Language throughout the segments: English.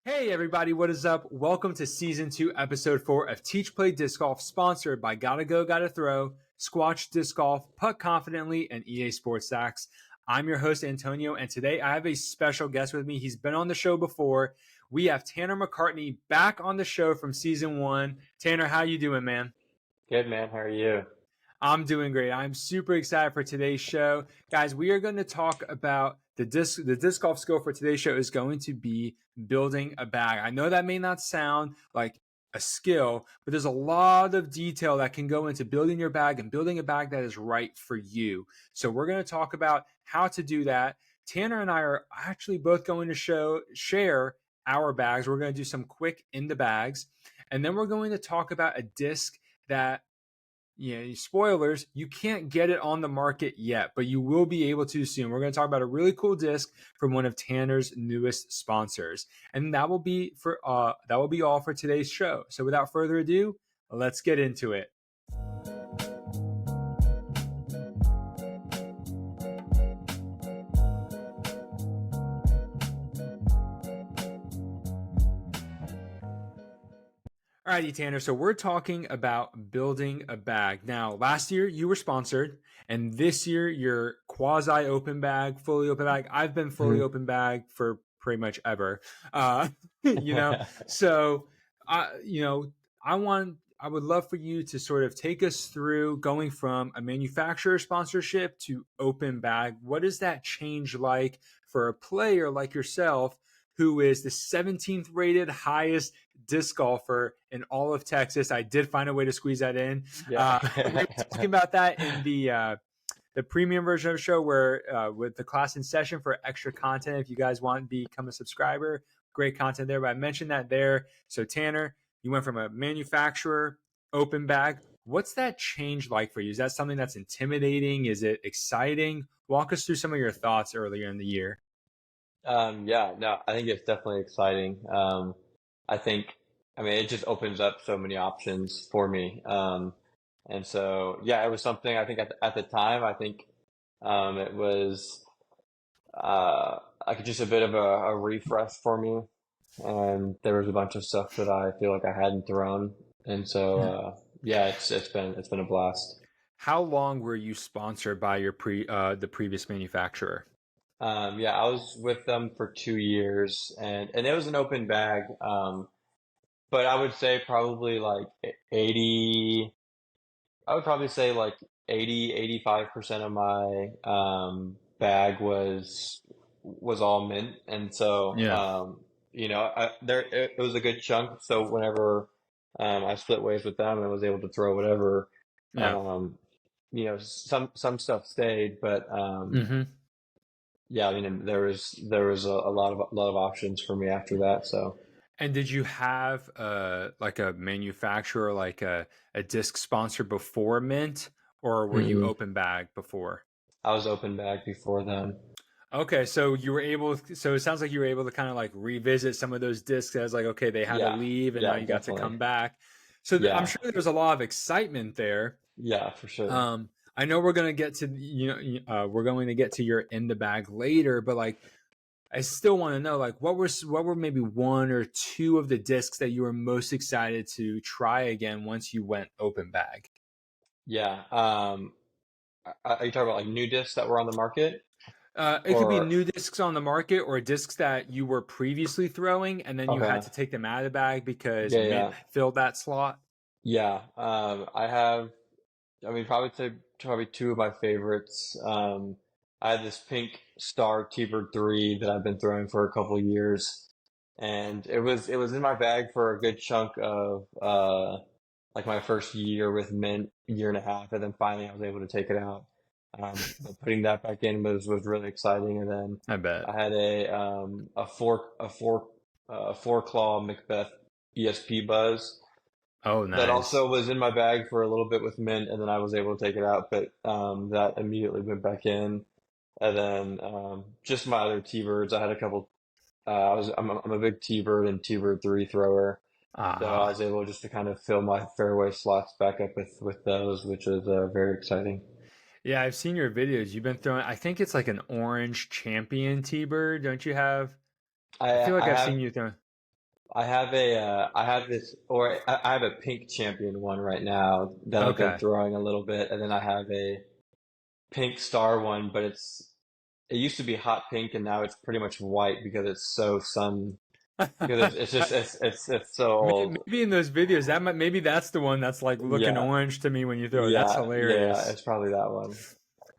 Hey everybody, what is up? Welcome to Season 2, Episode 4 of Teach Play Disc Golf, sponsored by GottaGoGottaThrow, Squatch Disc Golf, Putt Confidently, and EA Sports Sacks. I'm your host, Antonio, and today I have a special guest with me. He's been on the show before. We have Tanner McCartney back on the show from Season 1. Tanner, how you doing, man? Good, man. How are you? I'm doing great. I'm super excited for today's show. Guys, we are going to talk about the disc golf skill for today's show is going to be building a bag. I know that may not sound like a skill, but there's a lot of detail that can go into building your bag and building a bag that is right for you. So we're going to talk about how to do that. Tanner and I are actually both going to share our bags. We're going to do some quick in the bags, and then we're going to talk about a disc that, spoilers, you can't get it on the market yet, but you will be able to soon. We're going to talk about a really cool disc from one of Tanner's newest sponsors, and that will be all for today's show. So without further ado, let's get into it. Alrighty, Tanner. So we're talking about building a bag. Now, last year you were sponsored, and this year you're quasi open bag, fully open bag. I've been fully open bag for pretty much ever. So I would love for you to sort of take us through going from a manufacturer sponsorship to open bag. What is that change like for a player like yourself, who is the 17th rated highest disc golfer in all of Texas? I did find a way to squeeze that in. Yeah. We were talking about that in the premium version of the show, where with the class in session for extra content. If you guys want to become a subscriber, great content there. But I mentioned that there. So Tanner, you went from a manufacturer open bag. What's that change like for you? Is that something that's intimidating? Is it exciting? Walk us through some of your thoughts earlier in the year. I think it's definitely exciting. It just opens up so many options for me. And so, yeah, it was something I think at the time, it was, like just a bit of a refresh for me. And there was a bunch of stuff that I feel like I hadn't thrown. And so, yeah, it's been a blast. How long were you sponsored by your the previous manufacturer? Yeah, I was with them for 2 years, and it was an open bag. But I would say probably like 80, I would probably say like 85% of my bag was all mint. And so Yeah. it was a good chunk. So whenever I split ways with them and was able to throw whatever, Yeah. um, some stuff stayed, but yeah, I mean, there was a lot of options for me after that. So And did you have like a manufacturer, like a disc sponsor before Mint, or were you mm-mm. open bag before? I was open bag before then. Okay, so you were able. So it sounds like you were able to kind of like revisit some of those discs as like, okay, they had to Yeah, leave, and now yeah, you got to definitely. come back. So I'm Yeah, sure there was a lot of excitement there. yeah, for sure. Um, I know we're gonna get to we're going to get to your in the bag later, but like I still want to know, like, what were maybe one or two of the discs that you were most excited to try again once you went open bag? Yeah. Are you talking about like new discs that were on the market, It could be or new discs on the market or discs that you were previously throwing and then you had okay? to take them out of the bag because Yeah, Mint yeah, filled that slot. yeah. I have. I mean, probably two of my favorites. I had this pink Star T-Bird 3 that I've been throwing for a couple of years, and it was in my bag for a good chunk of like my first year with Mint, year and a half, and then finally I was able to take it out. But putting that back in was really exciting, and then I bet. I had a four claw Macbeth ESP Buzz Oh, that nice. also was in my bag for a little bit with Mint, and then I was able to take it out, but that immediately went back in. And then just my other T-Birds, I had a couple. I'm a big T-Bird and T-Bird 3 thrower, so I Ah, was able just to kind of fill my fairway slots back up with those, which is very exciting. yeah, I've seen your videos. You've been throwing, I think it's like an orange champion T-bird, don't you have? I I feel like I I've have seen you throw. I have this, or I have a pink champion one right now that I've been Okay. throwing a little bit, and then I have a pink star one, but it used to be hot pink, and now it's pretty much white because it's so sun because it's just it's so old. Maybe in those videos maybe that's the one that's like looking Yeah, orange to me when you throw it. That's yeah, hilarious. it's probably that one.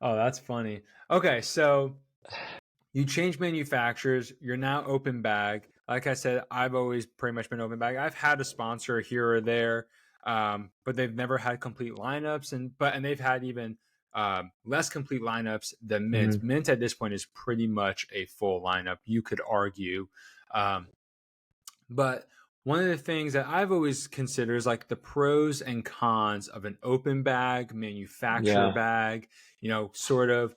Oh, that's funny. Okay, so you change manufacturers. You're now open bag. Like I said, I've always pretty much been open bag. I've had a sponsor here or there, but they've never had complete lineups, and they've had even less complete lineups than Mint. Hmm. Mint at this point is pretty much a full lineup. You could argue, um, but one of the things that I've always considered is like the pros and cons of an open bag, manufacturer Yeah. bag. Sort of,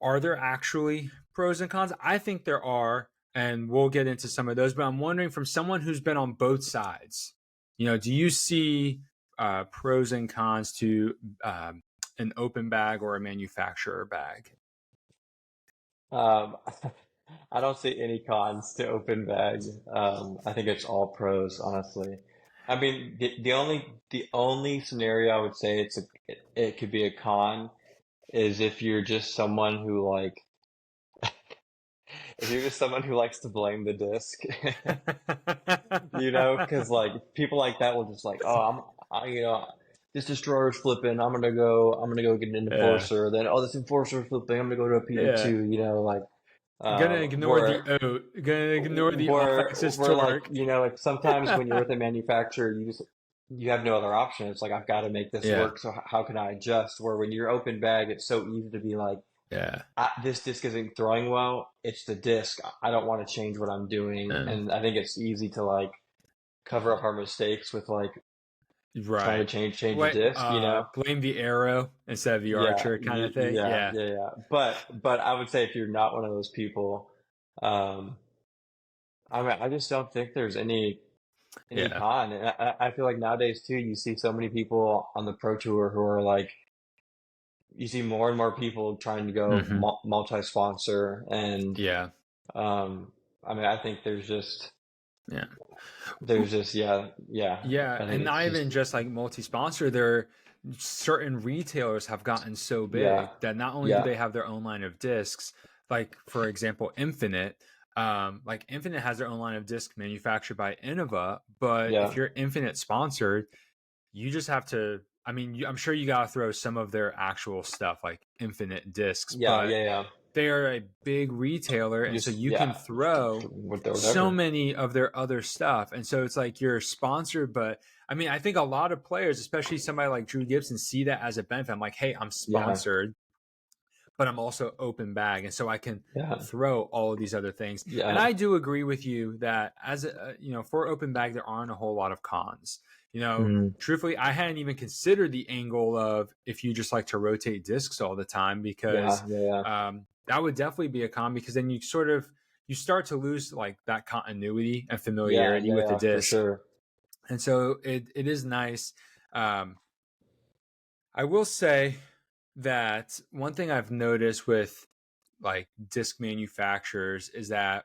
are there actually pros and cons? I think there are, and we'll get into some of those. But I'm wondering, from someone who's been on both sides, do you see pros and cons to an open bag or a manufacturer bag? Um, I don't see any cons to open bag. I think it's all pros, honestly. I mean, the only scenario I would say it could be a con is if you're just someone who like if you're just someone who likes to blame the disc, because like people like that will just like, oh, this destroyer's flipping. I'm gonna go get an Yeah, enforcer. Then, oh, this enforcer's flipping. I'm gonna go to a yeah. PO2. Like, Gonna ignore the where oat. Gonna ignore the off-axis we're like, torque. like sometimes when you're with a manufacturer, you have no other option. It's like I've got to make this Yeah, work. So how can I adjust? Where when you're open bag, it's so easy to be like, yeah, this disc isn't throwing well. It's the disc. I don't want to change what I'm doing. yeah. And I think it's easy to like cover up our mistakes with like trying to Right. change a What? disc. Blame the arrow instead of the archer, kind of thing. Yeah, Yeah. But I would say if you're not one of those people, um, I mean, I just don't think there's any yeah. con. And I feel like nowadays too, you see so many people on the pro tour who are like, you see more and more people trying to go Hmm. multi-sponsor, and Yeah, I mean, I think yeah. yeah. Yeah, I think and it's not just even just like multi-sponsor. There, certain retailers have gotten so yeah, big that not only do yeah, they have their own line of discs, like for example, Infinite. Like Infinite has their own line of discs manufactured by Innova, but if yeah, you're Infinite sponsored, you just have to. I mean, I'm sure you gotta throw some of their actual stuff, like Infinite discs, but yeah. they are a big retailer, and so you can You can throw so whatever. many of their other stuff, and so it's like you're sponsored. But I mean, I think a lot of players, especially somebody like Drew Gibson, see that as a benefit. I'm like, hey, I'm Yeah, sponsored, but I'm also open bag, and so I can yeah, throw all of these other things. And yeah. I do agree with you that as for open bag, there aren't a whole lot of cons. Mhm. Truthfully, I hadn't even considered the angle of if you just like to rotate discs all the time, because Yeah. that would definitely be a con, because then you start to lose like that continuity and Yeah, familiarity with the for disc, sure. and so it is nice. Um, I will say that one thing I've noticed with like disc manufacturers is that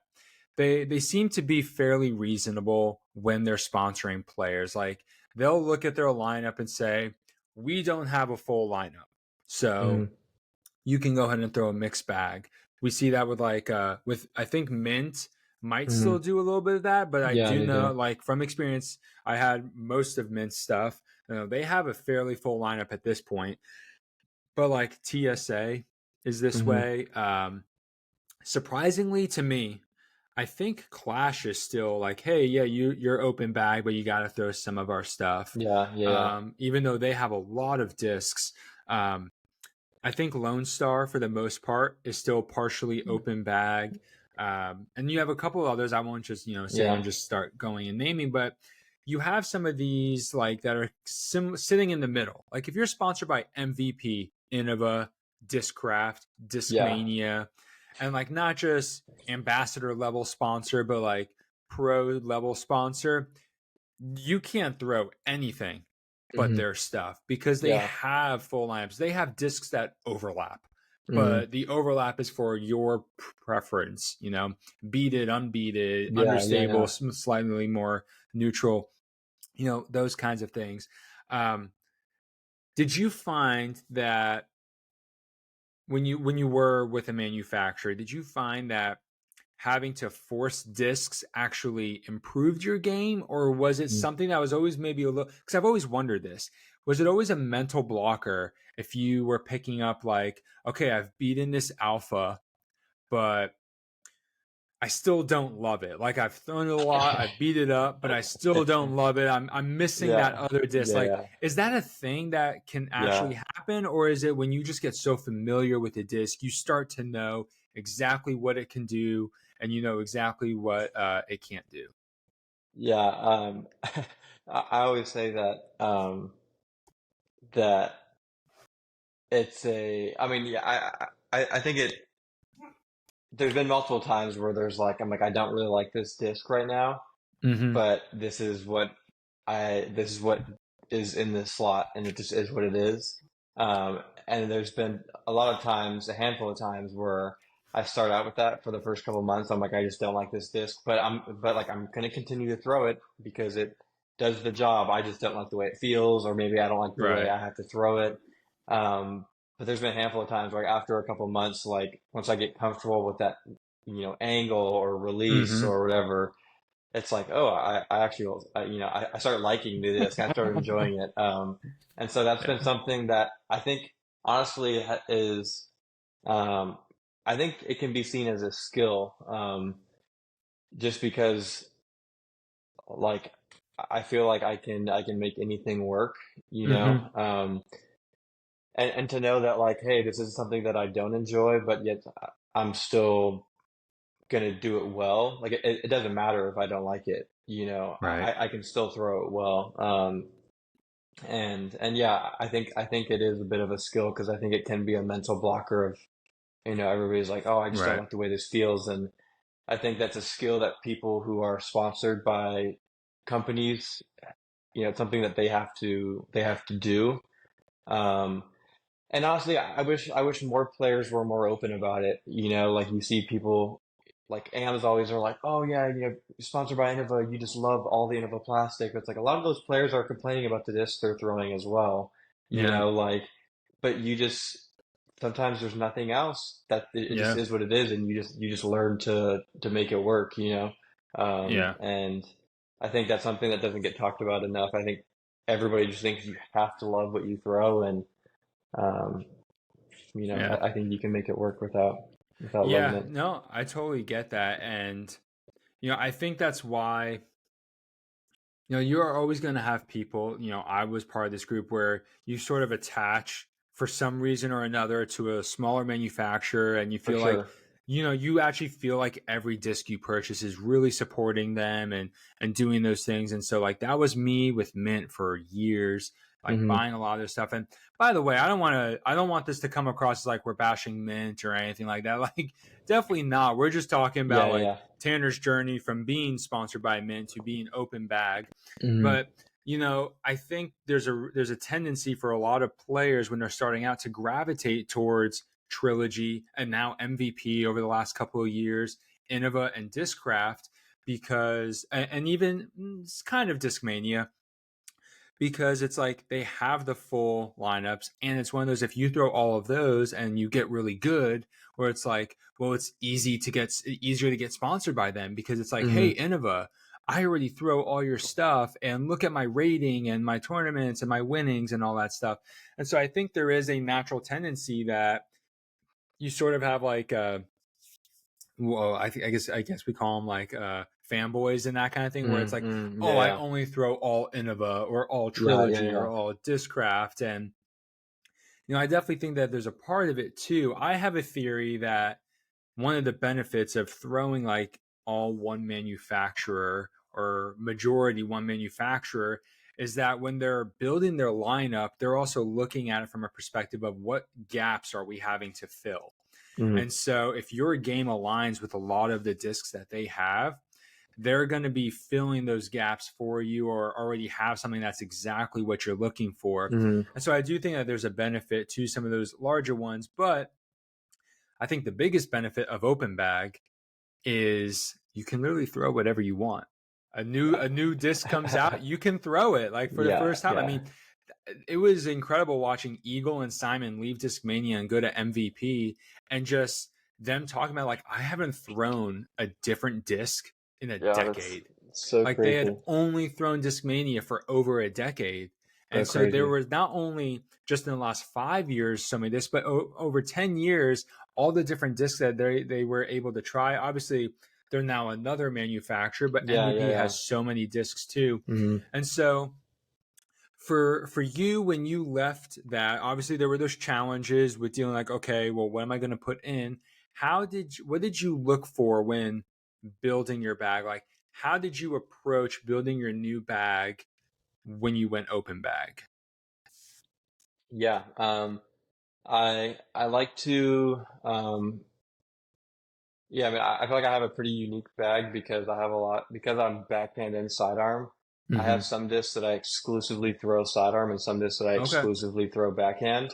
they seem to be fairly reasonable when they're sponsoring players. Like they'll look at their lineup and say, "We don't have a full lineup, so Mhm. you can go ahead and throw a mixed bag." We see that with I think Mint might still Mhm. do a little bit of that, but I Yeah, do they know, do. like from experience, I had most of Mint stuff. They have a fairly full lineup at this point, but like TSA is this Mhm. way. Surprisingly to me, I think Clash is still like, hey, yeah, you're open bag, but you got to throw some of our stuff. Yeah. Even though they have a lot of discs, um, I think Lone Star for the most part is still partially open bag. And you have a couple of others. I won't just sit here Yeah. and just start going and naming, but you have some of these like that are sitting in the middle. Like if you're sponsored by MVP, Innova, Discraft, Yeah. Discmania, and like not just ambassador level sponsor, but like pro level sponsor, you can't throw anything but Mhm. their stuff because they Yeah. have full lineups. They have discs that overlap, Mm. but the overlap is for your preference, beaded, unbeaded, Yeah, yeah, understable, no. slightly more neutral, those kinds of things. Did you find that when you were with a manufacturer, did you find that having to force discs actually improved your game, or was it Mm. something that was always maybe a little, because I've always wondered this, was it always a mental blocker if you were picking up like, okay, I've beaten this alpha, but I still don't love it. Like I've thrown it a lot, I've beat it up, but I still don't love it. I'm missing that Yeah, other disc. yeah, Like, yeah, is that a thing that can yeah. actually happen, or is it when you just get so familiar with the disc, you start to know exactly what it can do, and you know exactly what it can't do? Yeah, I always say that it's I mean, yeah, I think there's been multiple times where I'm like, I don't really like this disc right now, Mm-hmm. but this is what is in this slot, and it just is what it is. And there's been a lot of times, a handful of times where I start out with that for the first couple of months. I'm like, I just don't like this disc, but like I'm gonna continue to throw it because it does the job. I just don't like the way it feels, or maybe I don't like the way Right. I have to throw it. But there's been a handful of times where after a couple of months, like once I get comfortable with that, angle or release Mm-hmm. or whatever, it's like, oh, I actually, I started liking the disc. I started enjoying it. And so that's been Yeah. something that I think honestly is, um, I think it can be seen as a skill, just because like I feel like I can make anything work, you know, Mm-hmm. and to know that like, hey, this is something that I don't enjoy, but yet I'm still gonna do it well. Like it doesn't matter if I don't like it, Right. I can still throw it well. And yeah, I think it is a bit of a skill because I think it can be a mental blocker of, everybody's like, oh, I just don't Right. like the way this feels. And I think that's a skill that people who are sponsored by companies, it's something that they have to do. Um, and honestly, I wish more players were more open about it. Like you see people like AMs always are like, oh yeah, sponsored by Innova, you just love all the Innova plastic. But it's like a lot of those players are complaining about the discs they're throwing as well. Yeah. Like, but you just sometimes there's nothing else that it just Yeah. is what it is, and you just learn to make it work. Yeah. And I think that's something that doesn't get talked about enough. I think everybody just thinks you have to love what you throw, and um, Yeah. I think you can make it work without loving Yeah. it. No, I totally get that. And, I think that's why, you are always going to have people, I was part of this group where you sort of attach for some reason or another to a smaller manufacturer, and you For feel like, sure. you actually feel like every disc you purchase is really supporting them and doing those things. And so like that was me with Mint for years, like Hmm. buying a lot of their stuff. And by the way, I don't want this to come across as like we're bashing Mint or anything like that. Like definitely not. We're just talking about Yeah, like yeah. Tanner's journey from being sponsored by Mint to being open bag. Hmm. But I think there's a tendency for a lot of players when they're starting out to gravitate towards Trilogy and now MVP over the last couple of years, Innova and Discraft, because and even it's kind of Discmania, because it's like they have the full lineups, and it's one of those, if you throw all of those and you get really good, where it's like, well, it's easier to get sponsored by them, because it's like, Hmm. hey, Innova, I already throw all your stuff and look at my rating and my tournaments and my winnings and all that stuff. And so I think there is a natural tendency that you sort of have like well, I guess we call them like fanboys and that kind of thing, where it's like, Mm-hmm. oh, I Yeah, only throw all Innova or all yeah, yeah, Trilogy or yeah, all Discraft. And I definitely think that there's a part of it too. I have a theory that one of the benefits of throwing like all one manufacturer or majority one manufacturer is that when they're building their lineup, they're also looking at it from a perspective of what gaps are we having to fill. yeah. And so if your game aligns with a lot of the discs that they have, they're going to be filling those gaps for you, or already have something that's exactly what you're looking for. Hmm. And so I do think that there's a benefit to some of those larger ones, but I think the biggest benefit of open bag is you can literally throw whatever you want. A new disc comes out, you can throw it like for the first time. I mean, it was incredible watching Eagle and Simon leave Discmania and go to MVP, and just them talking about like, I haven't thrown a different disc in a decade. That's so Like crazy. they had only thrown Discmania for over a decade. And so crazy. there was not only just in the last 5 years some of this, but over 10 years, all the different discs that they were able to try. Obviously, they're now another manufacturer, but MVP has so many discs too. And so for you, when you left that, obviously there were those challenges with dealing like, okay, well, what am I going to put in? What did you look for when building your bag? Like, how did you approach building your new bag when you went open bag? Yeah. I like to yeah, I mean, I feel like I have a pretty unique bag because I'm backhand and sidearm. I have some discs that I exclusively throw sidearm and some discs that I exclusively throw backhand.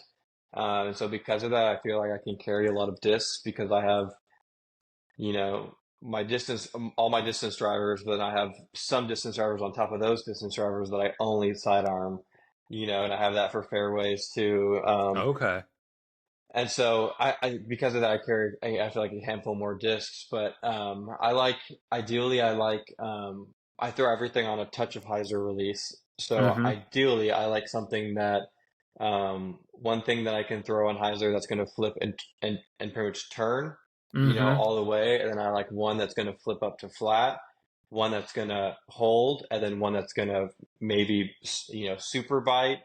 And so because of that, I feel like I can carry a lot of discs because I have, all my distance drivers, but I have some distance drivers on top of those distance drivers that I only sidearm, and I have that for fairways too. And so because of that, I feel like a handful more discs, but ideally, I throw everything on a touch of hyzer release. So ideally, I like something that, one thing that I can throw on hyzer that's going to flip and pretty much turn, all the way. And then I like one that's going to flip up to flat, one that's going to hold, and then one that's going to maybe, super bite,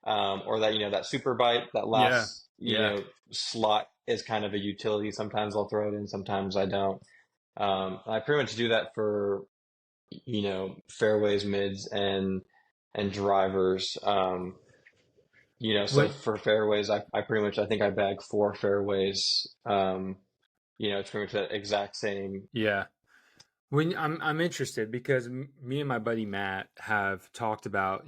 or that super bite, that last, slot is kind of a utility. Sometimes I'll throw it in, sometimes I don't. I pretty much do that for, fairways, mids, and drivers. So for fairways, I pretty much, I think I bag 4 fairways. It's pretty much the exact same. Yeah. When I'm interested because me and my buddy Matt have talked about,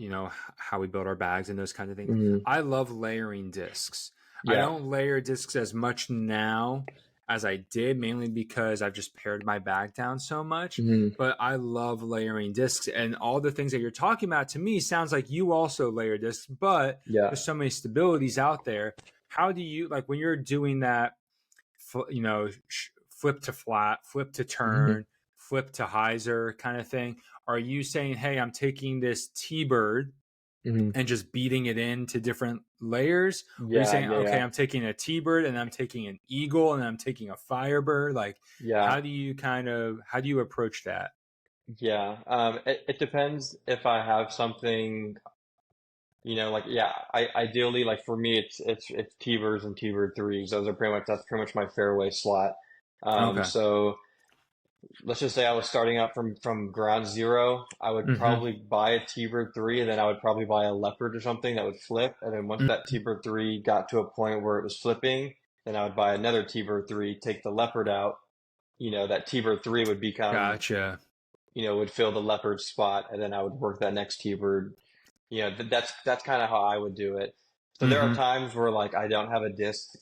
how we build our bags and those kinds of things. I love layering discs. I don't layer discs as much now as I did, mainly because I've just pared my bag down so much. But I love layering discs, and all the things that you're talking about to me sounds like you also layer discs, but there's so many stabilities out there. How do you, like, when you're doing that, flip to flat, flip to turn, flip to hyzer kind of thing? Are you saying, hey, I'm taking this T-bird and just beating it into different layers? Or are you saying, okay, I'm taking a T-bird and I'm taking an eagle and I'm taking a Firebird? Like, how do you approach that? It depends if I have something, ideally, like for me, it's T-birds and T-bird threes. That's pretty much my fairway slot. So let's just say I was starting out from ground zero. I would probably buy a T-bird 3, and then I would probably buy a leopard or something that would flip. And then once that T-bird 3 got to a point where it was flipping, then I would buy another T-bird 3, take the leopard out. That T-bird 3 would become, would fill the leopard spot, and then I would work that next T-bird. That's kind of how I would do it. So there are times where like I don't have a disc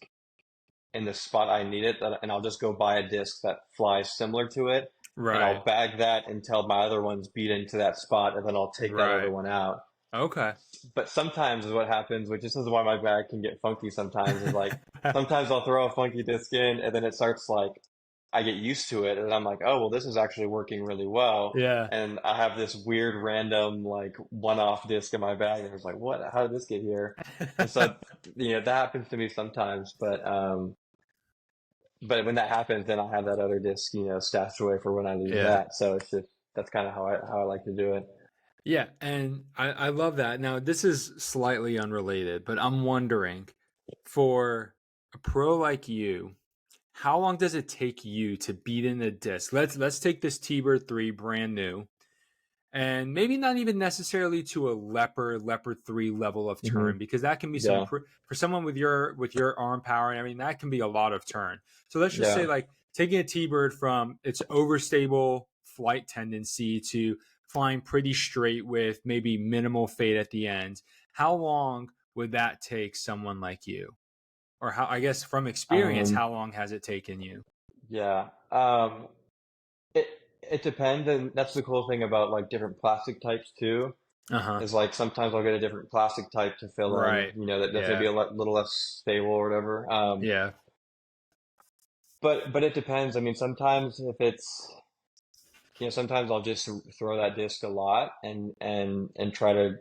in the spot I need it, and I'll just go buy a disc that flies similar to it, and I'll bag that until my other ones beat into that spot, and then I'll take that other one out. But sometimes what happens, which this is why my bag can get funky sometimes, is like sometimes I'll throw a funky disc in, and then it starts like I get used to it, and I'm like, oh well, this is actually working really well. And I have this weird random like one-off disc in my bag, and it's like, what? How did this get here? And so that happens to me sometimes, but when that happens, then I'll have that other disc, stashed away for when I lose that. So it's just, that's kind of how I like to do it. Yeah, and I love that. Now, this is slightly unrelated, but I'm wondering, for a pro like you, how long does it take you to beat in a disc? Let's take this T-bird 3 brand new, and maybe not even necessarily to a leopard 3 level of turn, because that can be for someone with your arm power and everything, that can be a lot of turn. So let's just say like taking a T-bird from its overstable flight tendency to flying pretty straight with maybe minimal fade at the end. How long would that take someone like you? or how, I guess from experience, Um, how long has it taken you? yeah. It it depends, and that's the cool thing about like different plastic types too. Uh-huh. Is like sometimes I'll get a different plastic type to fill in, Right. that's maybe Yeah. little less stable or whatever. Yeah. But it depends. I mean, sometimes if it's sometimes I'll just throw that disc a lot and try to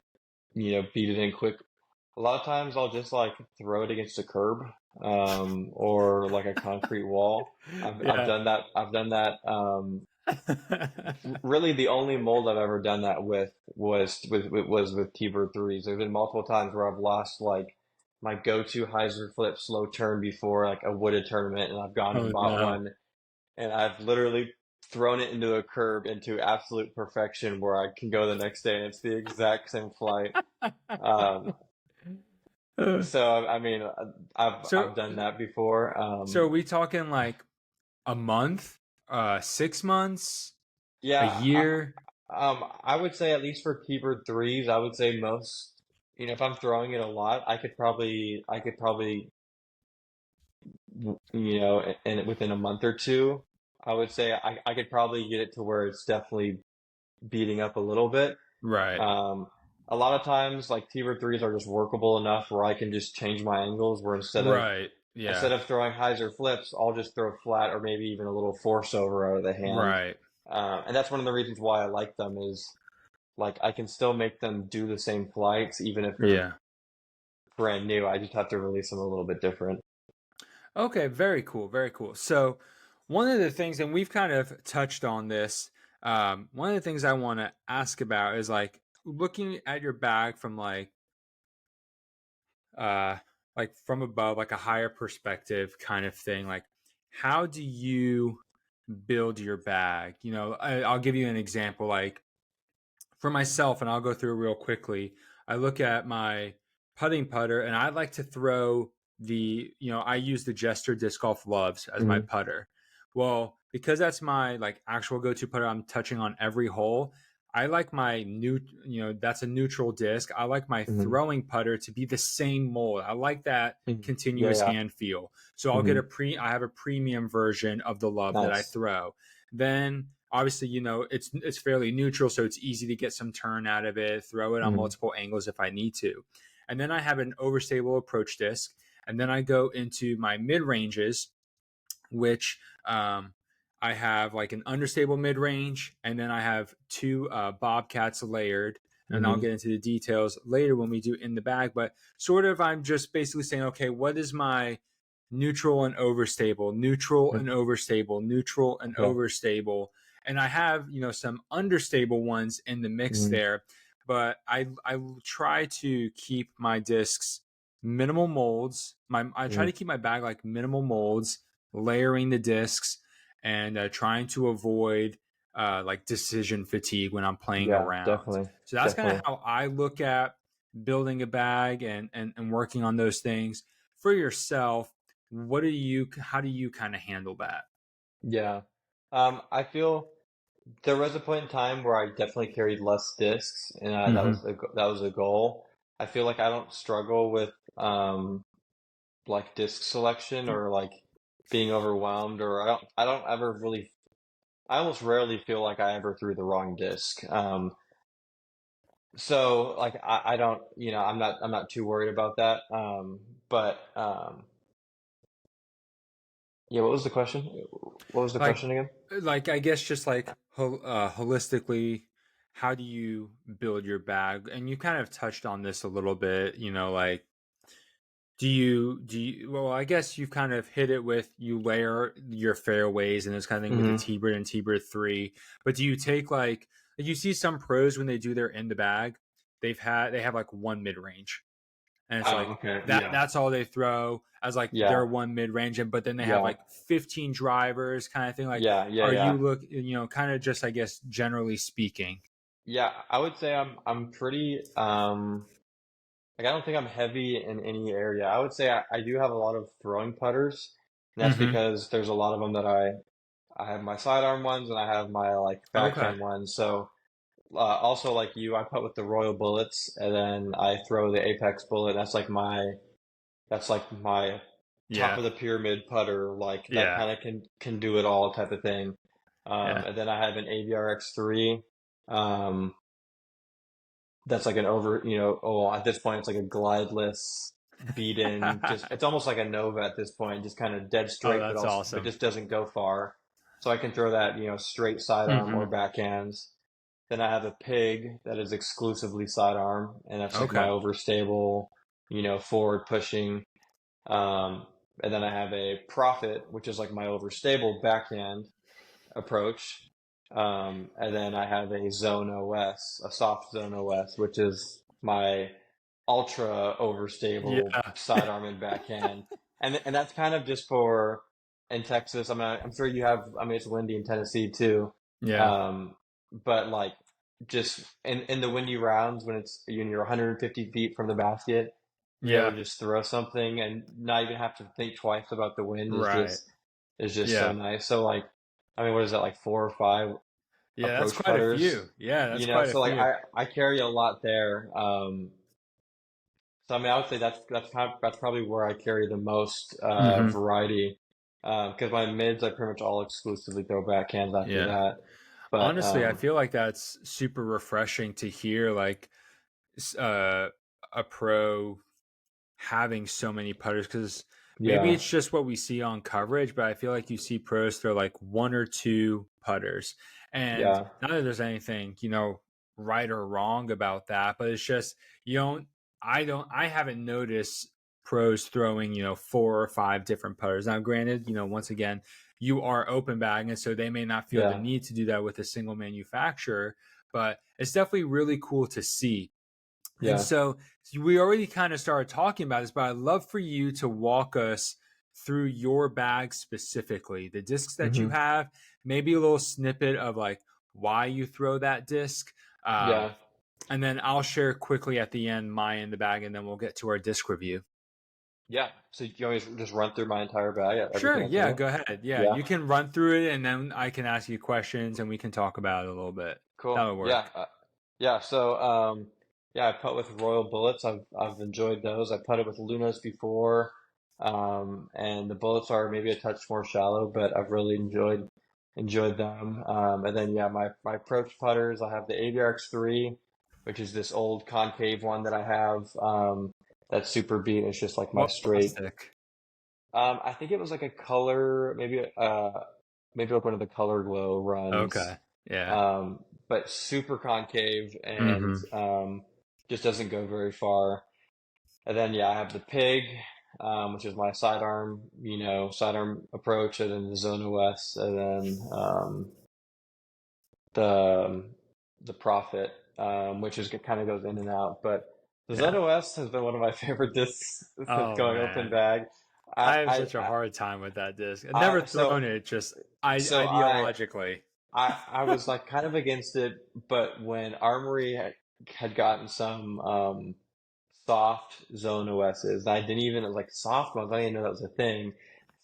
beat it in quick. A lot of times I'll just like throw it against a curb, or like a concrete wall. I've Yeah. done that. I've done that. Really, the only mold I've ever done that with was with T-Bird threes. There's been multiple times where I've lost like my go-to hyzer flip slow turn before like a wooded tournament, and I've gone Oh and bought no. one, and I've literally thrown it into a curb into absolute perfection where I can go the next day and it's the exact same flight. Um, Uh, so I mean, so I've done that before. so are we talking like a month, 6 months, a Yeah, year? I would say at least for T-Bird threes, I would say most, if I'm throwing it a lot, I could probably, in within a month or two, I would say I could probably get it to where it's definitely beating up a little bit. Right. Um, a lot of times, like T-Bird threes are just workable enough where I can just change my angles. Where Right. Yeah. instead of throwing hyzer flips, I'll just throw flat or maybe even a little force over out of the hand. Right. And that's one of the reasons why I like them is like I can still make them do the same flights even if they're Yeah. brand new. I just have to release them a little bit different. Okay, very cool, very cool. So, one of the things, and we've kind of touched on this, one of the things I want to ask about is like looking at your bag from uh, like from above, like a higher perspective kind of thing. Like, how do you build your bag? I'll give you an example. Like for myself, and I'll go through it real quickly. I look at my putting putter, and I like to throw I use the Jester Disc Golf Loves as my Hmm. putter. Well, because that's my like actual go-to putter, I'm touching on every hole. I like my that's a neutral disc. I like my Hmm. throwing putter to be the same mold. I like that Hmm. Yeah, continuous yeah. hand feel. So I'll get Hmm. I have a premium version of the Love that I Nice. throw. Then obviously it's fairly neutral, so it's easy to get some turn out of it, throw it on Hmm. multiple angles if I need to. And then I have an overstable approach disc, and then I go into my mid ranges, which I have like an understable mid range, and then I have two bobcats layered, and I'll Hmm. get into the details later when we do in the bag. But sort of I'm just basically saying, okay, what is my neutral and overstable, neutral and overstable, neutral and Okay. overstable. And I have, some understable ones in the mix Hmm. there, but I try to keep my discs minimal molds. I try to Hmm. keep my bag like minimal molds, layering the discs, and trying to avoid like decision fatigue when I'm playing Yeah, around. definitely. So that's kind of Definitely. how I look at building a bag and working on those things for yourself. How do you kind of handle that? Yeah. I feel there was a point in time where I definitely carried less discs, and Mm-hmm. that was a goal. I feel like I don't struggle with like disc selection or like being overwhelmed, or I don't ever really I almost rarely feel like I ever threw the wrong disc. So like I don't I'm not too worried about that. But yeah, what was the question? What was the like question again? I guess just like holistically, how do you build your bag? And you kind of touched on this a little bit, like well, I guess you've kind of hit it with you layer your fairways and this kind of thing with the Hmm. T-Bird and T-Bird 3. But do you take like you see some pros when they do their in the bag, they have like one mid-range, and it's Oh, like okay. that Yeah. that's all they throw as like Yeah. their one mid-range, and but then they have Yeah. like 15 drivers kind of thing. Like, Yeah. Yeah. are Yeah. you kind of just, I guess, generally speaking? Yeah. I would say I'm pretty like I don't think I'm heavy in any area. I would say I do have a lot of throwing putters, and that's Mm-hmm. because there's a lot of them that I have my sidearm ones and I have my like Okay. backhand ones. So also like you, I putt with the Royal Bullets, and then I throw the Apex Bullet. That's like my top Yeah. of the pyramid putter, like that Yeah. kind of can do it all type of thing. Yeah. And then I have an AVRX3. That's like an over, at this point it's like a glideless beat in. Just it's almost like a Nova at this point, just kind of dead Oh, straight, but that's also but awesome. just doesn't go far. So I can throw that, straight sidearm or Hmm. backhands. Then I have a Pig that is exclusively sidearm, and that's like my Okay. overstable, forward pushing. Um, and then I have a Prophet, which is like my overstable backhand approach. And then I have a Zone OS, a soft Zone OS, which is my ultra overstable Yeah. sidearm and backhand. And that's kind of just for in Texas. I'm sure you have. I mean, it's windy in Tennessee too. Yeah. But like just in the windy rounds when you're 150 feet from the basket, be able Yeah. to just throw something and not even have to think twice about the wind Right. is just so Yeah. nice. So like, I mean, what is that, like 4 or 5 Yeah. That's approach quite a putters? few. Yeah. That's quite a So like few. I carry a lot there. So I mean, I would say that's probably where I carry the most Hmm. variety. Because my mids, I pretty much all exclusively throw backhands after Yeah. that. But Honestly, I feel like that's super refreshing to hear, like uh, a pro having so many putters, because maybe yeah, it's just what we see on coverage, but I feel like you see pros throw like one or two putters. And yeah, not that there's anything, right or wrong about that, but it's just, you don't, I haven't noticed pros throwing, 4 or 5 different putters. Now, granted, once again, you are open bagging, so they may not feel the yeah, need to do that with a single manufacturer, but it's definitely really cool to see. And yeah. so we already kind of started talking about this, but I'd love for you to walk us through your bag specifically, the discs that you Hmm. have, maybe a little snippet of like why you throw that disc. Um, Yeah. and then I'll share quickly at the end my in the bag, and then we'll get to our disc review. Yeah. So you want me to just run through my entire bag, Sure. everything I Yeah. throw? Go ahead. Yeah. Yeah. You can run through it, and then I can ask you questions and we can talk about it a little bit. Cool. That'll Yeah. work. Yeah. So, yeah, I putt with Royal Bullets. I've enjoyed those. I putted with Lunas before, and the bullets are maybe a touch more shallow, but I've really enjoyed them. And then yeah, my approach putters. I have the AVRX3, which is this old concave one that I have. That's super beat. It's just like my What straight. plastic? I think it was like a color, maybe like one of the Color Glow runs. Okay. Yeah. But super concave and Mm-hmm. just doesn't go very far. And then yeah, I have the Pig, which is my sidearm approach, and then the Zone OS, and then the the Prophet, which is kind of goes in and out. But the Zone Yeah. OS has been one of my favorite discs since Oh going open man. bag. I I have I such a I, hard time with that disc. I've I never so thrown it, just so ideologically. I was like kind of against it, but when Armory had gotten some soft Zone OSs, I didn't even like soft ones. I didn't even know that was a thing.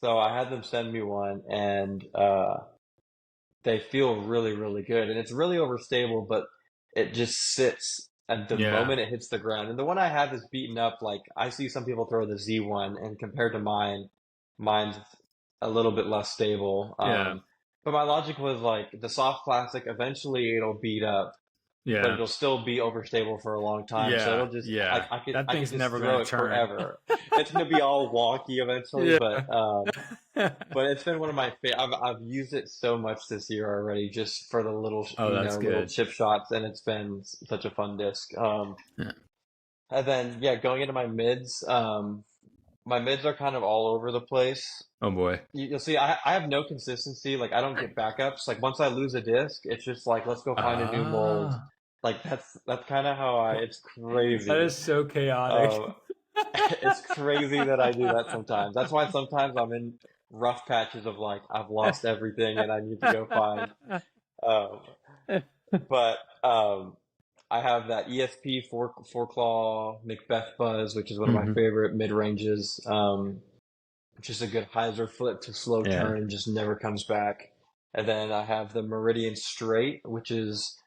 So I had them send me one, and they feel really, really good, and it's really overstable, but it just sits at the Yeah. moment it hits the ground. And the one I have is beaten up. Like I see some people throw the Z1, and compared to mine's a little bit less stable. Yeah. But my logic was like the soft plastic, eventually it'll beat up, but Yeah. it'll still be overstable for a long time. So Yeah. it'll just Yeah. That I could thing's just never throw gonna it turn. forever. It's gonna be all wonky eventually, Yeah. but it's been one of my favorite. I've used it so much this year already, just for the little Oh, that's little good. chip shots, and it's been such a fun disc. Yeah. And then yeah, going into my mids are kind of all over the place. Oh boy. You'll see, I have no consistency. Like I don't get backups. Like once I lose a disc, it's just like let's go find a new mold. Ah. Like that's kind of how I. It's That crazy. is so chaotic. Uh, it's crazy that I do that sometimes. That's why sometimes I'm in rough patches of like I've lost everything and I need to go find. Um, but I have that ESP four claw Macbeth Buzz, which is one of my Hmm. favorite mid ranges. Just a good hyzer flip to slow Yeah. turn, just never comes back. And then I have the Meridian Straight, which is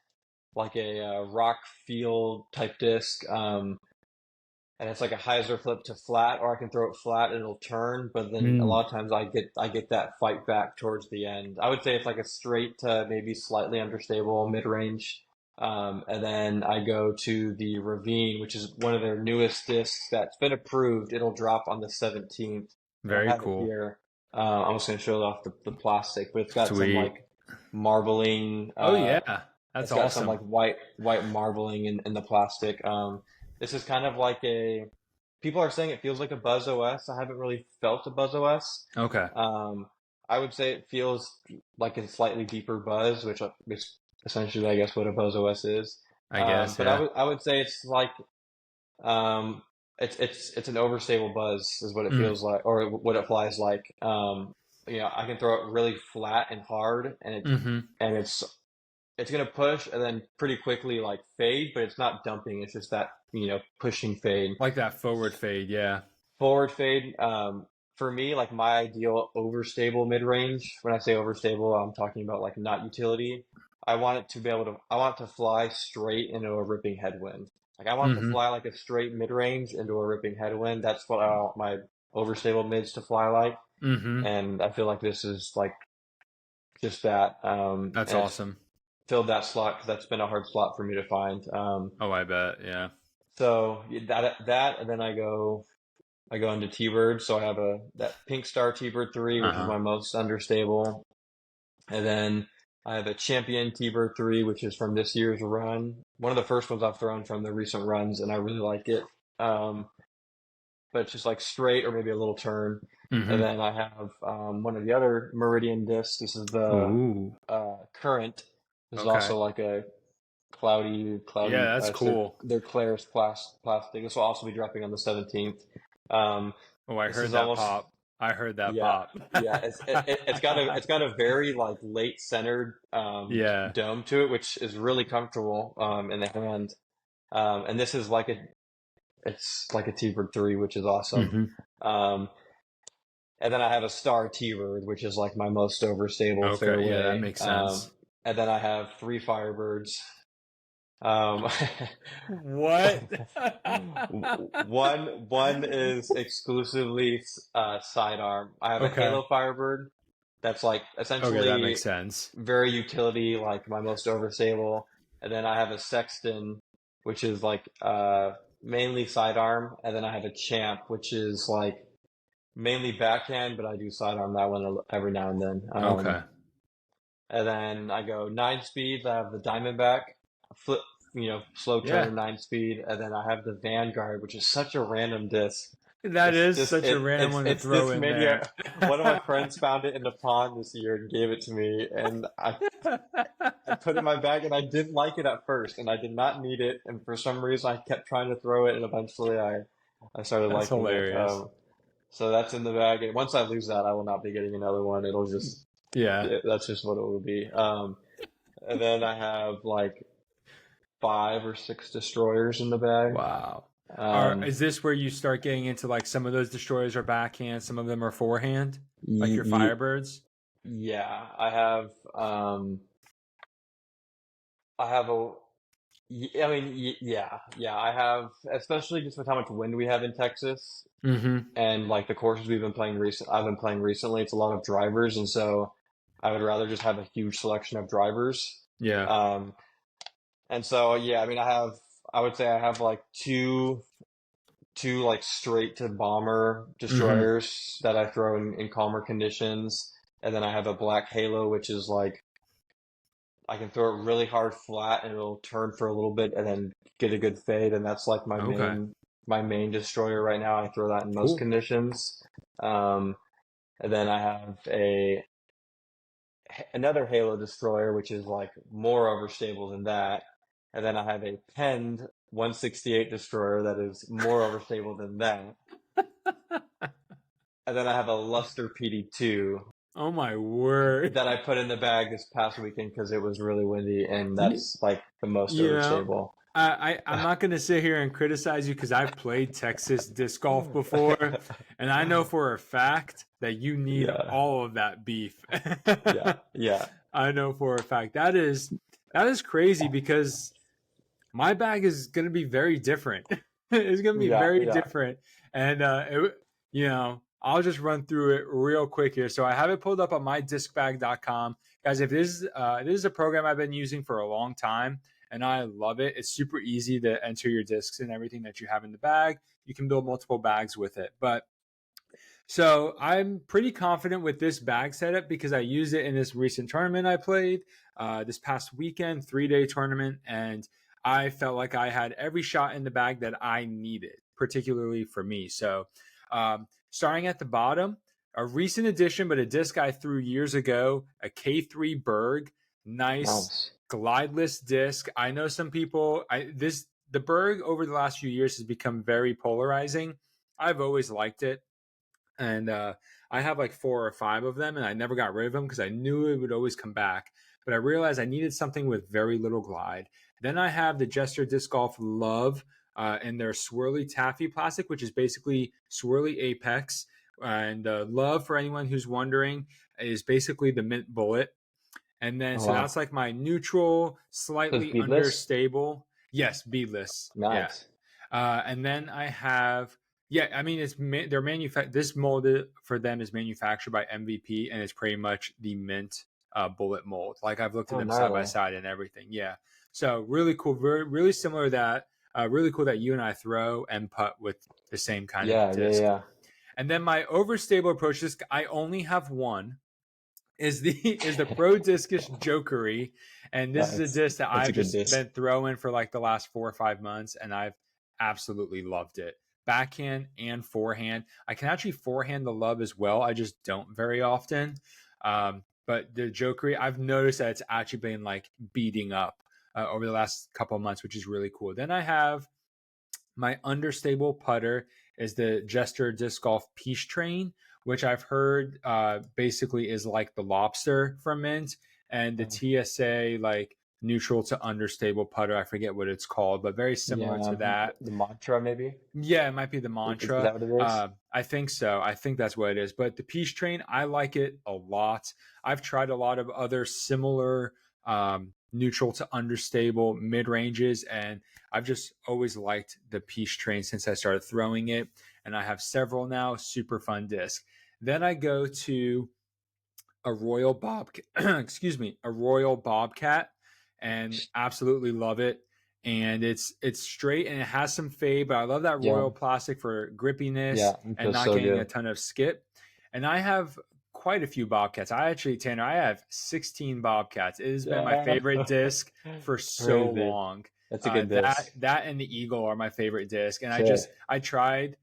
like a rock field type disc. and it's like a hyzer flip to flat, or I can throw it flat and it'll turn. But then a lot of times I get that fight back towards the end. I would say it's like a straight to maybe slightly understable mid range. And then I go to the Ravine, which is one of their newest discs that's been approved. It'll drop on the 17th. I Very have it cool. here. I'm just going to show it off the plastic, but it's got some Sweet. like marbling. Oh yeah, that's It's got awesome. some like white marbling in the plastic. This is kind of like people are saying it feels like a Buzz OS. I haven't really felt a Buzz OS. Okay. I would say it feels like a slightly deeper buzz, which is essentially, I guess, what a Buzz OS is. I guess, But yeah. I would say it's like it's an overstable buzz is what it feels like, or what it flies like. I can throw it really flat and hard, and it's gonna push and then pretty quickly like fade, but it's not dumping. It's just that pushing fade, Like that forward fade, yeah. forward fade. For me, like my ideal overstable mid range. When I say overstable, I'm talking about like not utility. I want it to be able to. I want it to fly straight into a ripping headwind. Like I want it to fly like a straight mid range into a ripping headwind. That's what I want my overstable mids to fly like. And I feel like this is like just that. That's and awesome. filled that slot because that's been a hard slot for me to find. Oh, I bet, yeah. So that, and then I go into T-Bird. So I have that Pink Star T-Bird 3, which is my most understable, and then I have a Champion T-Bird 3, which is from this year's run. One of the first ones I've thrown from the recent runs, and I really like it. But it's just like straight or maybe a little turn. And then I have one of the other Meridian discs. This is the Current. This is also like a cloudy. Yeah, that's cool. They're Claire's plastic. This will also be dropping on the 17th. I heard that pop. I heard that pop. Yeah, it's got a very like late centered dome to it, which is really comfortable in the hand. And this is like it's like a T-Bird 3, which is awesome. And then I have a Star T-Bird, which is like my most overstable fairway. Yeah, that makes sense. And then I have 3 Firebirds. What? One is exclusively sidearm. I have a Halo Firebird that's like essentially that makes sense. Very utility, like my most overstable. And then I have a Sexton, which is like mainly sidearm, and then I have a Champ, which is like mainly backhand, but I do sidearm that one every now and then. And then I go 9 speeds. I have the Diamondback, flip, slow turn 9 speed, and then I have the Vanguard, which is such a random disc. That is such a random one to throw in there. One of my friends found it in the pond this year and gave it to me, and I put it in my bag, and I didn't like it at first, and I did not need it, and for some reason I kept trying to throw it, and eventually I started liking it. So that's in the bag, and once I lose that, I will not be getting another one. It'll just that's just what it will be. And then I have like 5 or 6 destroyers in the bag. Wow. Is this where you start getting into like some of those destroyers are backhand, some of them are forehand, like your Firebirds? Yeah, I have I have, especially just with how much wind we have in Texas, and like the courses I've been playing recently, it's a lot of drivers, and so I would rather just have a huge selection of drivers. Yeah. And so I would say I have like two like straight to bomber destroyers that I throw in calmer conditions, and then I have a Black Halo, which is like I can throw it really hard flat and it'll turn for a little bit and then get a good fade, and that's like my main destroyer right now. I throw that in most conditions. And then I have another Halo destroyer, which is like more overstable than that. And then I have a penned 168 destroyer that is more overstable than that. And then I have a Luster PD2. Oh my word! That I put in the bag this past weekend because it was really windy, and that's like the most overstable. I'm not going to sit here and criticize you because I've played Texas disc golf before, and I know for a fact that you need all of that beef. Yeah. I know for a fact that is crazy because my bag is going to be very different. It's going to be Yeah, very yeah. different. And, I'll just run through it real quick here. So I have it pulled up on mydiscbag.com. Guys, if this is a program I've been using for a long time and I love it. It's super easy to enter your discs and everything that you have in the bag. You can build multiple bags with it. But so I'm pretty confident with this bag setup because I used it in this recent tournament I played this past weekend, 3-day tournament, and I felt like I had every shot in the bag that I needed, particularly for me. So starting at the bottom, a recent addition, but a disc I threw years ago, a K3 Berg, nice Nice. glideless disc. I know some people, the Berg over the last few years has become very polarizing. I've always liked it. And I have like 4 or 5 of them, and I never got rid of them because I knew it would always come back. But I realized I needed something with very little glide. Then I have the Jester Disc Golf Love in their swirly taffy plastic, which is basically swirly apex. And Love, for anyone who's wondering, is basically the mint bullet. And then, Oh, so wow. that's like my neutral, So it's slightly beadless? understable. Yes, beadless. Yeah. Nice. And then I have, yeah, I mean, they're this mold for them is manufactured by MVP, and it's pretty much the mint bullet mold. Like I've looked at Oh, them side by gnarly. side and everything. Yeah. So really cool, very, really similar to that. Really cool that you and I throw and putt with the same kind of Yeah, yeah, disc. yeah. And then my overstable approach disc, I only have one is the Pro Discus Jokery, and this is a disc that That's a I've good just disc. been throwing for like the last 4 or 5 months, and I've absolutely loved it. Backhand and forehand. I can actually forehand the love as well. I just don't very often. But the Jokery, I've noticed that it's actually been like beating up over the last couple of months, which is really cool. Then I have my understable putter is the Jester Disc Golf Peace Train, which I've heard basically is like the lobster from Mint, and the TSA like neutral to understable putter. I forget what it's called, but very similar to Yeah, that. the mantra maybe. Yeah, it might be the Is mantra. that what it is? I think so. I think that's what it is. But the Peace Train, I like it a lot. I've tried a lot of other similar neutral to understable mid ranges, and I've just always liked the Peace Train since I started throwing it. And I have several now. Super fun disc. Then I go to a Royal excuse me, a Royal Bobcat, and absolutely love it. And it's straight and it has some fade, but I love that Yeah, Royal plastic for grippiness yeah. It and feels not so getting a good. ton of skip. And I have quite a few Bobcats. Tanner, I have 16 Bobcats. It has been my Yeah. favorite disc for so Crazy. long. That's a good disc. That and the Eagle are my favorite disc. And Sick. I tried,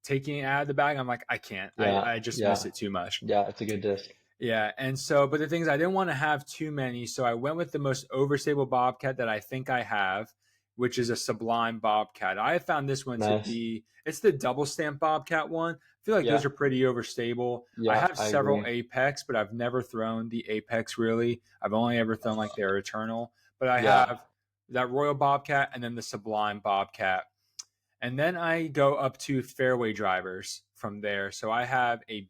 taking it out of the bag. I'm like, I can't. Yeah, I just miss yeah, it too much. yeah. It's a good disc. Yeah, and so, but the thing is, I didn't want to have too many, so I went with the most overstable Bobcat that I think I have, which is a Sublime Bobcat. I have found this one to Nice. be, it's the double stamp Bobcat one. I feel like those Yeah, are pretty overstable. I yeah. have I several agree. Apex, but I've never thrown the Apex really. I've only ever thrown like their Eternal, but I Yeah, have that Royal Bobcat and then the Sublime Bobcat. And then I go up to fairway drivers from there. So I have a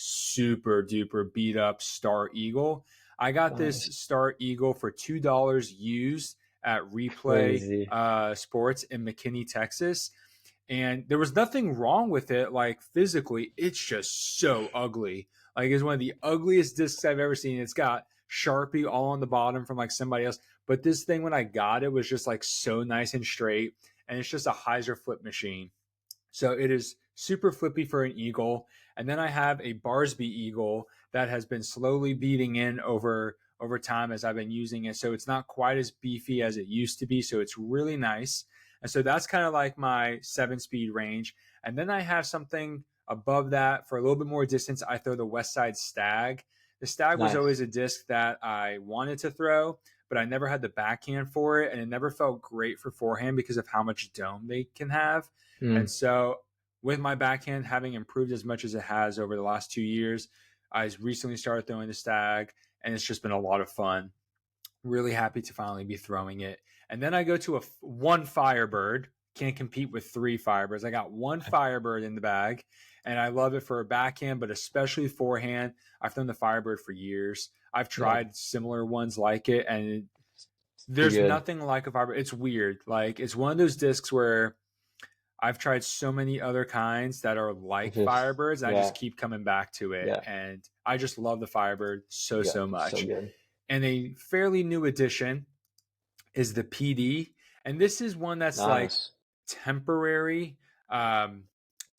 super duper beat up Star Eagle. I got this nice. Star Eagle for $2 used at Replay Crazy. Sports in McKinney, Texas. And there was nothing wrong with it, like physically. It's just so ugly. Like it's one of the ugliest discs I've ever seen. It's got Sharpie all on the bottom from like somebody else. But this thing, when I got it, was just like so nice and straight, and it's just a hyzer flip machine. So it is super flippy for an eagle. And then I have a Barsby eagle that has been slowly beating in over time as I've been using it. So it's not quite as beefy as it used to be. So it's really nice. And so that's kind of like my 7-speed range. And then I have something above that for a little bit more distance. I throw the West Side Stag. The Stag was Nice. always a disc that I wanted to throw, but I never had the backhand for it, and it never felt great for forehand because of how much dome they can have. And Mm. so, with my backhand having improved as much as it has over the last 2 years, I recently started throwing the Stag, and it's just been a lot of fun. Really happy to finally be throwing it. And then I go to one Firebird. Can't compete with 3 Firebirds. I got one Firebird in the bag, and I love it for a backhand, but especially forehand. I've thrown the Firebird for years. I've Yeah, tried similar ones like it, and Too There's good. nothing like a fiber. It's weird. Like it's one of those discs where I've tried so many other kinds that are It's like just, Firebirds. I yeah, just keep coming back to it. yeah, And I just love the Firebird so, yeah. so It's so much. good. And a fairly new addition is the PD. And this is one that's like Nice. temporary. Um,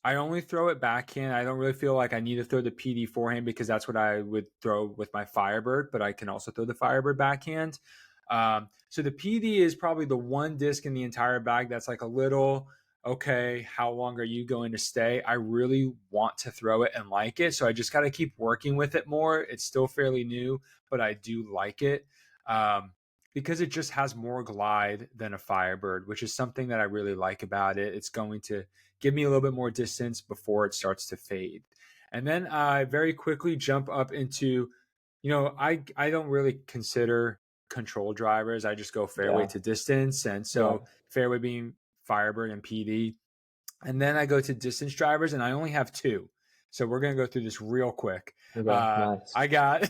I only throw it backhand. I don't really feel like I need to throw the PD forehand because that's what I would throw with my Firebird, but I can also throw the Firebird backhand. So the PD is probably the one disc in the entire bag that's like a little, okay, how long are you going to stay? I really want to throw it and like it. So I just got to keep working with it more. It's still fairly new, but I do like it. Because it just has more glide than a Firebird, which is something that I really like about it. It's going to give me a little bit more distance before it starts to fade. And then I very quickly jump up into, I don't really consider control drivers. I just go fairway Yeah, to distance. And yeah. so fairway being Firebird and PD. And then I go to distance drivers and I only have two. So we're going to go through this real quick. Okay, nice, I got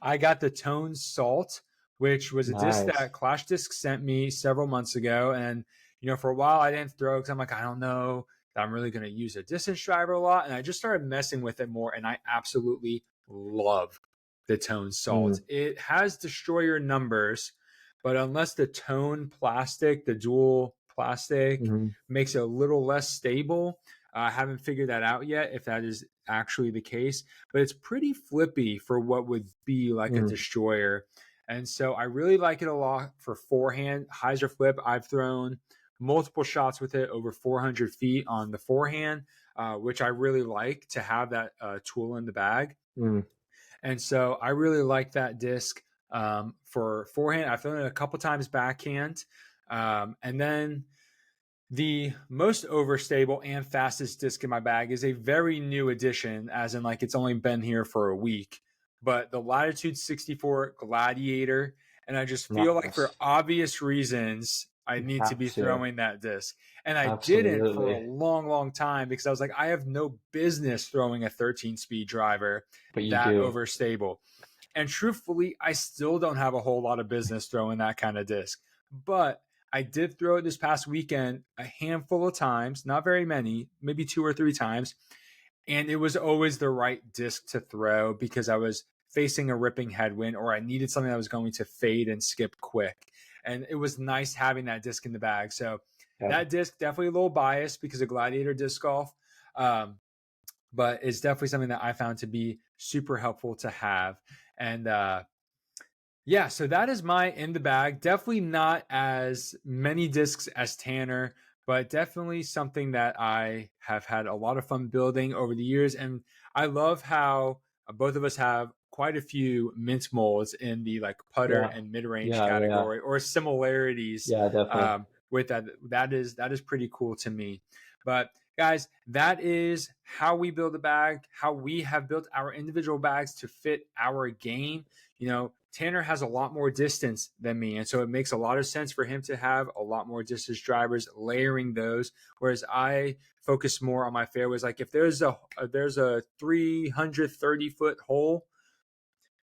I got the Tone Salt, which was a disc nice. that Clash Disc sent me several months ago. And, for a while I didn't throw because I'm like, I don't know that I'm really going to use a distance driver a lot. And I just started messing with it more. And I absolutely love the Tone Salt. Mm, It has destroyer numbers, but unless the Tone plastic, the dual plastic, mm-hmm, makes it a little less stable. I haven't figured that out yet if that is actually the case, but it's pretty flippy for what would be like a mm, destroyer. And so I really like it a lot for forehand. Hyzer flip, I've thrown multiple shots with it over 400 feet on the forehand, which I really like to have that tool in the bag. mm. And so I really like that disc for forehand. I've thrown it a couple times backhand. And then the most overstable and fastest disc in my bag is a very new addition, as in like it's only been here for a week. But the Latitude 64 Gladiator, and I just feel like for Nice. obvious reasons, I You need to have be to. throwing that disc. And I didn't for a Absolutely. long, long time because I was like, I have no business throwing a 13-speed driver But you that do. overstable. And truthfully, I still don't have a whole lot of business throwing that kind of disc. But I did throw it this past weekend a handful of times, not very many, maybe 2 or 3 times. And it was always the right disc to throw because I was facing a ripping headwind or I needed something that was going to fade and skip quick. And it was nice having that disc in the bag. So Yeah. that disc, definitely a little biased because of Gladiator disc golf. But it's definitely something that I found to be super helpful to have. And yeah, so that is my in the bag. Definitely not as many discs as Tanner, but definitely something that I have had a lot of fun building over the years. And I love how both of us have quite a few mint molds in the like putter Yeah. and mid range Yeah. Yeah. category or similarities Yeah, definitely. with that. That is pretty cool to me. But guys, that is how we build a bag, how we have built our individual bags to fit our game. Tanner has a lot more distance than me. And so it makes a lot of sense for him to have a lot more distance drivers, layering those. Whereas I focus more on my fairways. Like if there's a 330-foot hole,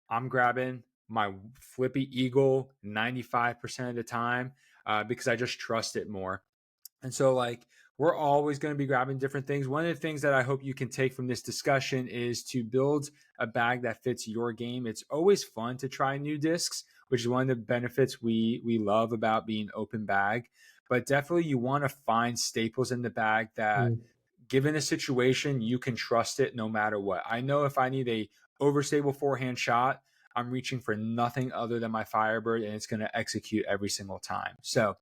I'm grabbing my Flippy Eagle 95% of the time because I just trust it more. And so, like, we're always going to be grabbing different things. One of the things that I hope you can take from this discussion is to build a bag that fits your game. It's always fun to try new discs, which is one of the benefits we love about being open bag. But definitely, you want to find staples in the bag that, Mm. given a situation, you can trust it no matter what. I know if I need a overstable forehand shot, I'm reaching for nothing other than my Firebird, and it's going to execute every single time. So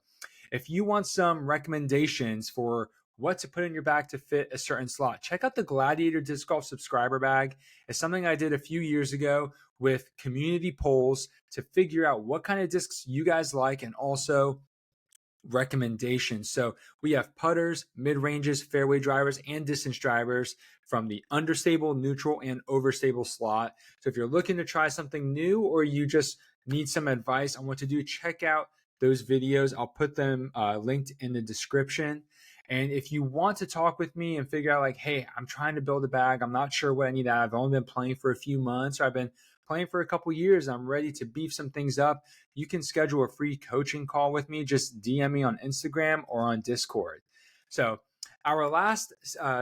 if you want some recommendations for what to put in your bag to fit a certain slot, check out the Gladiator Disc Golf subscriber bag. It's something I did a few years ago with community polls to figure out what kind of discs you guys like and also recommendations. So we have putters, mid ranges, fairway drivers, and distance drivers from the understable, neutral, and overstable slot. So if you're looking to try something new or you just need some advice on what to do, check out those videos. I'll put them linked in the description. And if you want to talk with me and figure out like, hey, I'm trying to build a bag, I'm not sure what I need to have. I've only been playing for a few months or I've been playing for a couple years. I'm ready to beef some things up. You can schedule a free coaching call with me. Just DM me on Instagram or on Discord. So our last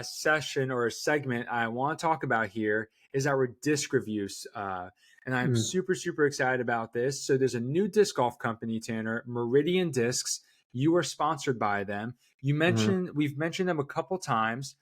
session or segment I want to talk about here is our disc reviews. And I'm super, super excited about this. So there's a new disc golf company, Tanner, Meridian Discs. You are sponsored by them. We've mentioned them a couple times.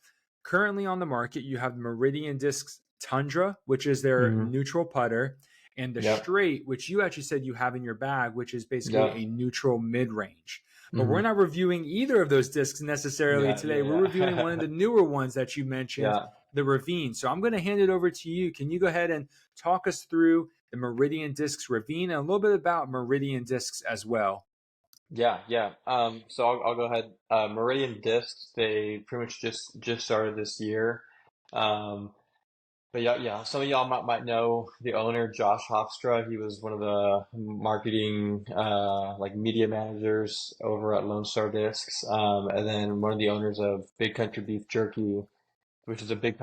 Currently on the market, you have Meridian Discs Tundra, which is their neutral putter, and the Straight, which you actually said you have in your bag, which is basically a neutral mid-range. But we're not reviewing either of those discs necessarily today. We're reviewing one of the newer ones that you mentioned, the Ravine. So I'm going to hand it over to you. Can you go ahead and talk us through the Meridian Discs Ravine and a little bit about Meridian Discs as well? Yeah. So I'll go ahead. Meridian Discs, they pretty much just started this year. But yeah. Some of y'all might know the owner, Josh Hofstra. He was one of the marketing, like media managers over at Lone Star Discs. And then one of the owners of Big Country Beef Jerky, which is a beef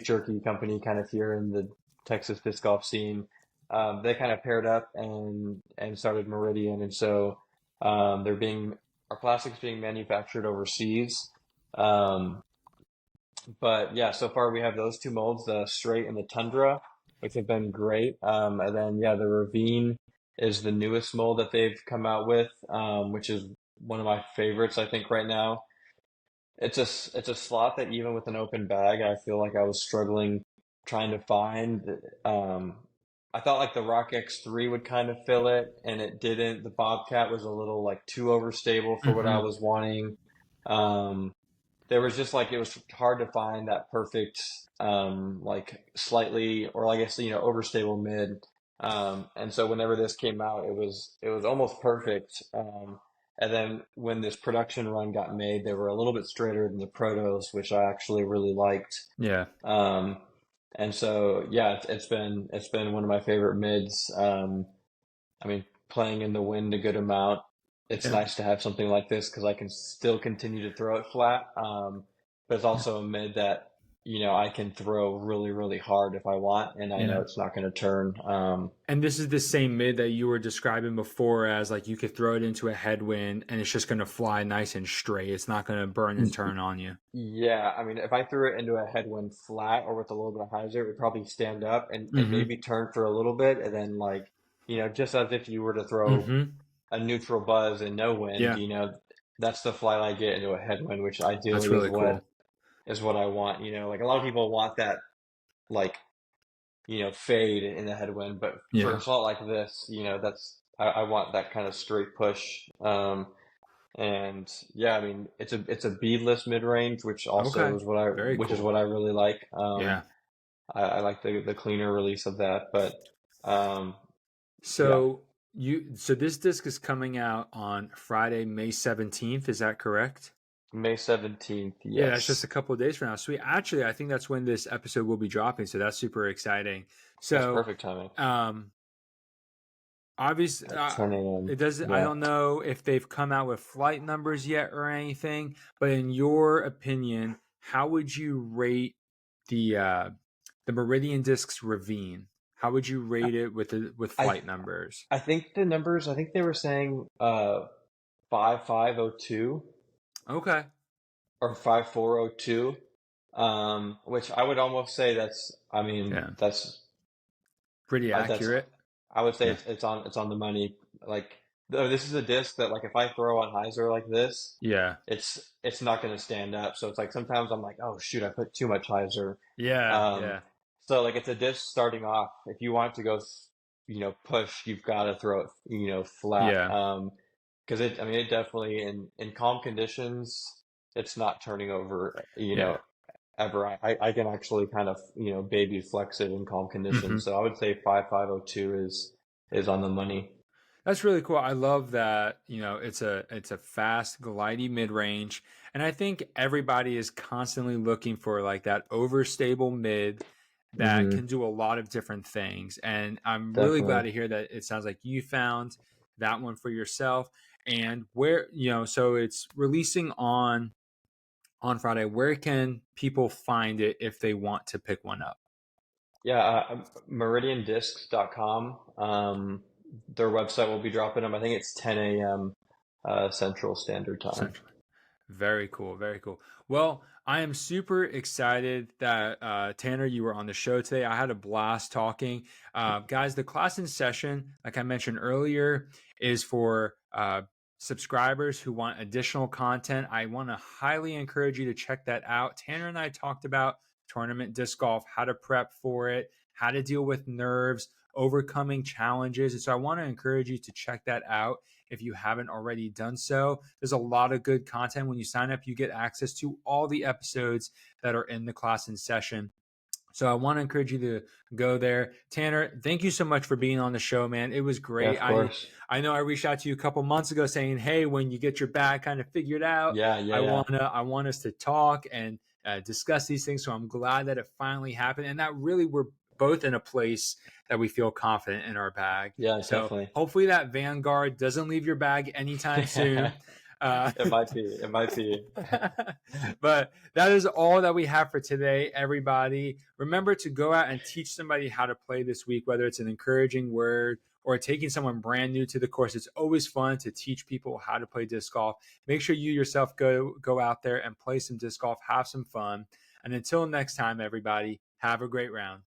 jerky company kind of here in the Texas disc golf scene. They kind of paired up and started Meridian, and so our plastics being manufactured overseas. But yeah, so far we have those two molds, the Straight and the Tundra, which have been great. And then the Ravine is the newest mold that they've come out with, which is one of my favorites, I think, right now. It's a slot that even with an open bag, I feel like I was struggling trying to find. I thought like the Rock X3 would kind of fill it, and it didn't. The Bobcat was a little like too overstable for what I was wanting. There was just like it was hard to find that perfect like slightly, or I guess overstable mid. And so whenever this came out, it was almost perfect. And then when this production run got made, they were a little bit straighter than the protos, which I actually really liked. Yeah. And so yeah, it's been one of my favorite mids. I mean, playing in the wind a good amount, it's nice to have something like this because I can still continue to throw it flat. But it's also a mid that I can throw really, really hard if I want, and I know it's not going to turn. And this is the same mid that you were describing before as like you could throw it into a headwind and it's just going to fly nice and straight. It's not going to burn and turn on you. Yeah, I mean, if I threw it into a headwind flat or with a little bit of hyzer, it would probably stand up and maybe turn for a little bit, and then like just as if you were to throw a neutral buzz and no wind, that's the flight I get into a headwind, which ideally That's really cool. Is what I want. Like a lot of people want that like fade in the headwind, but for a slot like this, I want that kind of straight push. And yeah, I mean it's a beadless mid range, which also is what is what I really like. I like the cleaner release of that, but so this disc is coming out on Friday, May 17th. Is that correct? May 17th. Yes. Yeah, that's just a couple of days from now. Sweet. Actually, I think that's when this episode will be dropping, so that's super exciting. So that's perfect timing. Obviously, it doesn't. I don't know if they've come out with flight numbers yet or anything, but in your opinion, how would you rate the Meridian Discs Ravine? How would you rate it with flight numbers? I think the numbers. I think they were saying 5502. Okay. Or 5402. Which I would almost say that's. I mean, that's pretty accurate. I would say it's on the money. Like, this is a disc that like if I throw on hyzer like this, it's not going to stand up. So it's like sometimes I'm like, oh shoot, I put too much hyzer. So like it's a disc starting off. If you want to go, push, you've got to throw it, flat. Because it definitely in calm conditions, it's not turning over. Ever. I can actually kind of baby flex it in calm conditions. So I would say 5502 is on the money. That's really cool. I love that. It's a fast, glidey mid range, and I think everybody is constantly looking for like that overstable mid that can do a lot of different things. And I'm really glad to hear that. It sounds like you found that one for yourself. And where so it's releasing on Friday. Where can people find it if they want to pick one up? Yeah, meridiandiscs.com. Their website will be dropping them. I think it's 10 a.m. Central Standard Time. Central. Very cool. Very cool. Well, I am super excited that Tanner, you were on the show today. I had a blast talking. Guys, the class in session, like I mentioned earlier, is for subscribers who want additional content. I want to highly encourage you to check that out. Tanner and I talked about tournament disc golf, how to prep for it, how to deal with nerves, overcoming challenges. And so I want to encourage you to check that out if you haven't already done so. There's a lot of good content. When you sign up, you get access to all the episodes that are in the class in session. So I want to encourage you to go there. Tanner, thank you so much for being on the show, man. It was Yeah, great. of course. I know I reached out to you a couple months ago saying, hey, when you get your bag kind of figured out, Yeah. I want us to talk and discuss these things. So I'm glad that it finally happened, and that really we're both in a place that we feel confident in our bag. Yeah, So definitely. hopefully that Vanguard doesn't leave your bag anytime soon. It might be. It might be. But that is all that we have for today, everybody. Remember to go out and teach somebody how to play this week, whether it's an encouraging word or taking someone brand new to the course. It's always fun to teach people how to play disc golf. Make sure you yourself go out there and play some disc golf, have some fun. And until next time, everybody, have a great round.